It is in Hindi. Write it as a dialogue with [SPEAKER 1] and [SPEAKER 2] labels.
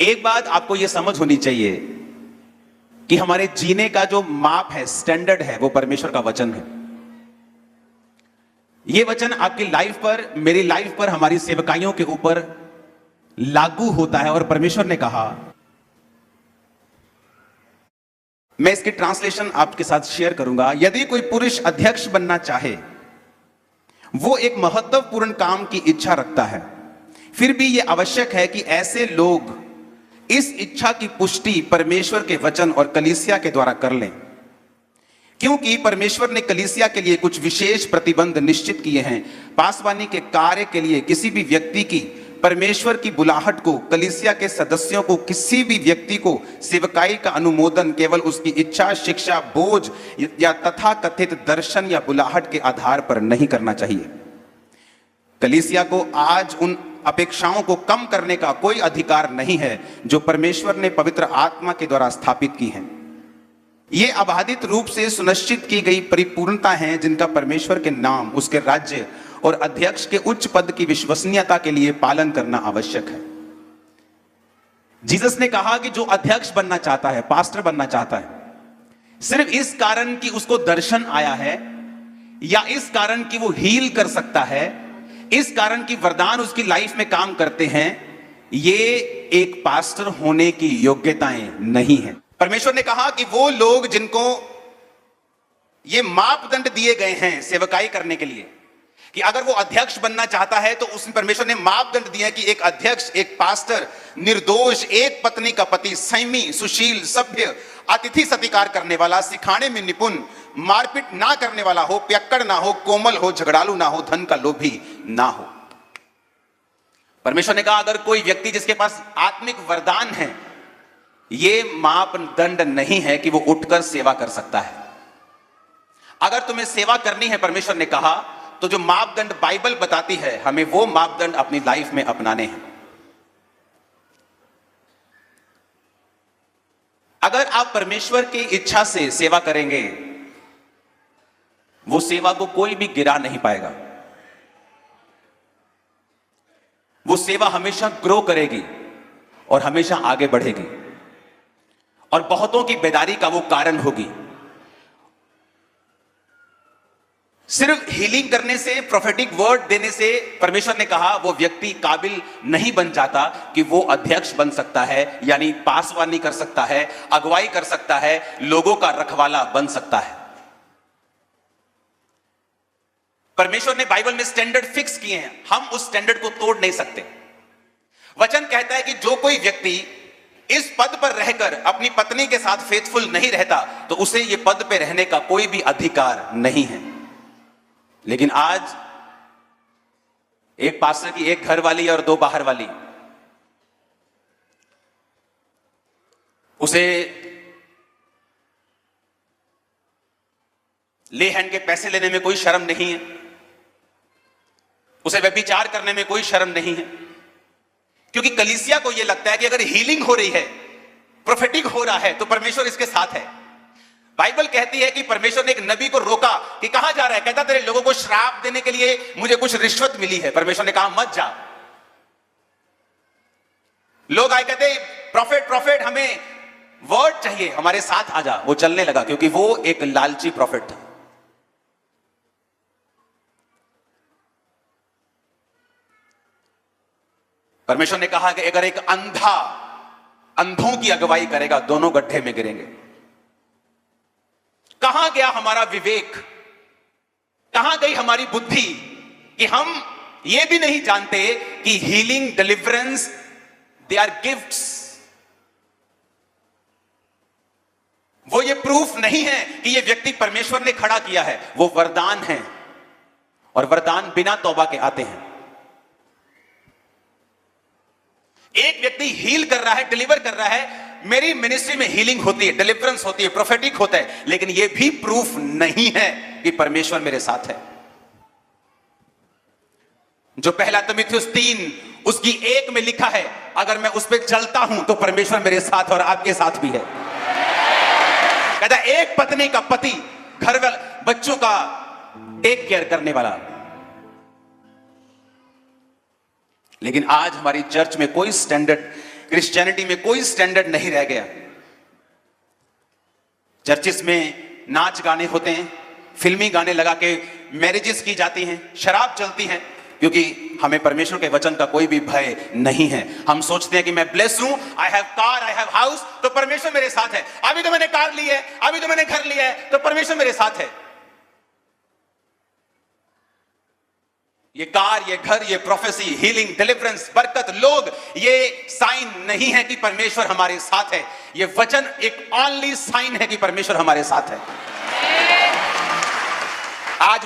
[SPEAKER 1] एक बात आपको यह समझ होनी चाहिए कि हमारे जीने का जो माप है, स्टैंडर्ड है, वो परमेश्वर का वचन है। यह वचन आपकी लाइफ पर, मेरी लाइफ पर, हमारी सेवकाइयों के ऊपर लागू होता है। और परमेश्वर ने कहा, मैं इसकी ट्रांसलेशन आपके साथ शेयर करूंगा। यदि कोई पुरुष अध्यक्ष बनना चाहे, वो एक महत्वपूर्ण काम की इच्छा रखता है, फिर भी यह आवश्यक है कि ऐसे लोग इस इच्छा की पुष्टि परमेश्वर के वचन और कलीसिया के द्वारा कर लें, क्योंकि परमेश्वर ने कलीसिया के लिए कुछ विशेष प्रतिबंध निश्चित किए हैं। पासवानी के कार्य के लिए किसी भी व्यक्ति की परमेश्वर की बुलाहट को, कलीसिया के सदस्यों को, किसी भी व्यक्ति को सेवकाई का अनुमोदन केवल उसकी इच्छा, शिक्षा, बोझ या तथाकथित दर्शन या बुलाहट के आधार पर नहीं करना चाहिए। कलीसिया को आज उन अपेक्षाओं को कम करने का कोई अधिकार नहीं है जो परमेश्वर ने पवित्र आत्मा के द्वारा स्थापित की हैं। ये अबाधित रूप से सुनिश्चित की गई परिपूर्णता हैं जिनका परमेश्वर के नाम, उसके राज्य और अध्यक्ष के उच्च पद की विश्वसनीयता के लिए पालन करना आवश्यक है। जीसस ने कहा कि जो अध्यक्ष बनना चाहता है, पास्टर बनना चाहता है, सिर्फ इस कारण कि उसको दर्शन आया है, या इस कारण कि वो हील कर सकता है, इस कारण कि वरदान उसकी लाइफ में काम करते हैं, ये एक पास्टर होने की योग्यताएं नहीं है। परमेश्वर ने कहा कि वो लोग जिनको ये मापदंड दिए गए हैं सेवकाई करने के लिए, कि अगर वो अध्यक्ष बनना चाहता है तो उसमें परमेश्वर ने मापदंड दिया कि एक अध्यक्ष, एक पास्टर निर्दोष, एक पत्नी का पति, संयमी, सुशील, सभ्य, अतिथि सत्कार करने वाला, सिखाने में निपुण, मारपीट ना करने वाला हो, पियक्कड़ ना हो, कोमल हो, झगड़ालू ना हो, धन का लोभी ना हो। परमेश्वर ने कहा अगर कोई व्यक्ति जिसके पास आत्मिक वरदान है, ये मापदंड नहीं है कि वो उठकर सेवा कर सकता है। अगर तुम्हें सेवा करनी है, परमेश्वर ने कहा, तो जो मापदंड बाइबल बताती है, हमें वो मापदंड अपनी लाइफ में अपनाने हैं। अगर आप परमेश्वर की इच्छा से सेवा करेंगे, वो सेवा को कोई भी गिरा नहीं पाएगा। वो सेवा हमेशा ग्रो करेगी और हमेशा आगे बढ़ेगी और बहुतों की बेदारी का वो कारण होगी। सिर्फ हीलिंग करने से, प्रोफेटिक वर्ड देने से परमेश्वर ने कहा वो व्यक्ति काबिल नहीं बन जाता कि वो अध्यक्ष बन सकता है, यानी पासवानी कर सकता है, अगुवाई कर सकता है, लोगों का रखवाला बन सकता है। परमेश्वर ने बाइबल में स्टैंडर्ड फिक्स किए हैं, हम उस स्टैंडर्ड को तोड़ नहीं सकते। वचन कहता है कि जो कोई व्यक्ति इस पद पर रहकर अपनी पत्नी के साथ फेथफुल नहीं रहता, तो उसे यह पद पे रहने का कोई भी अधिकार नहीं है। लेकिन आज एक पास्टर की एक घर वाली और दो बाहर वाली, उसे ले हैंड के पैसे लेने में कोई शर्म नहीं है, उसे व्यभिचार करने में कोई शर्म नहीं है, क्योंकि कलीसिया को यह लगता है कि अगर हीलिंग हो रही है, प्रोफेटिक हो रहा है, तो परमेश्वर इसके साथ है। बाइबल कहती है कि परमेश्वर ने एक नबी को रोका कि कहां जा रहा है, कहता तेरे लोगों को श्राप देने के लिए मुझे कुछ रिश्वत मिली है। परमेश्वर ने कहा मत जा। लोग आए कहते प्रॉफिट प्रॉफिट, हमें वर्ड चाहिए, हमारे साथ आ जा। वो चलने लगा क्योंकि वो एक लालची प्रॉफिट था। परमेश्वर ने कहा कि अगर एक अंधा अंधों की अगुवाई करेगा, दोनों गड्ढे में गिरेंगे। कहां गया हमारा विवेक, कहां गई हमारी बुद्धि कि हम ये भी नहीं जानते कि healing, deliverance, they are gifts. वो ये प्रूफ नहीं है कि ये व्यक्ति परमेश्वर ने खड़ा किया है, वो वरदान है और वरदान बिना तौबा के आते हैं। एक व्यक्ति हील कर रहा है, डिलीवर कर रहा है, मेरी मिनिस्ट्री में हीलिंग होती है, डिलीवरेंस होती है, प्रोफेटिक होता है, लेकिन यह भी प्रूफ नहीं है कि परमेश्वर मेरे साथ है। जो पहला तिमुथियुस 3 उसकी 1 में लिखा है, अगर मैं उस पर चलता हूं तो परमेश्वर मेरे साथ और आपके साथ भी है। कहता एक पत्नी का पति, घर वाले बच्चों का टेक केयर करने वाला। लेकिन आज हमारी चर्च में कोई स्टैंडर्ड क्रिश्चियनिटी में कोई स्टैंडर्ड नहीं रह गया। चर्चिस में नाच गाने होते हैं, फिल्मी गाने लगा के मैरिजेस की जाती हैं, शराब चलती है, क्योंकि हमें परमेश्वर के वचन का कोई भी भय नहीं है। हम सोचते हैं कि मैं ब्लेस हूं, I have car, I have house, तो परमेश्वर मेरे साथ है। अभी तो मैंने कार ली है, अभी तो मैंने घर लिया है, तो परमेश्वर मेरे साथ है। ये कार, ये घर, ये प्रोफेसी, हीलिंग, डिलीवरेंस, बरकत, लोग, ये साइन नहीं है कि परमेश्वर हमारे साथ है। ये वचन एक ओनली साइन है कि परमेश्वर हमारे साथ है। आज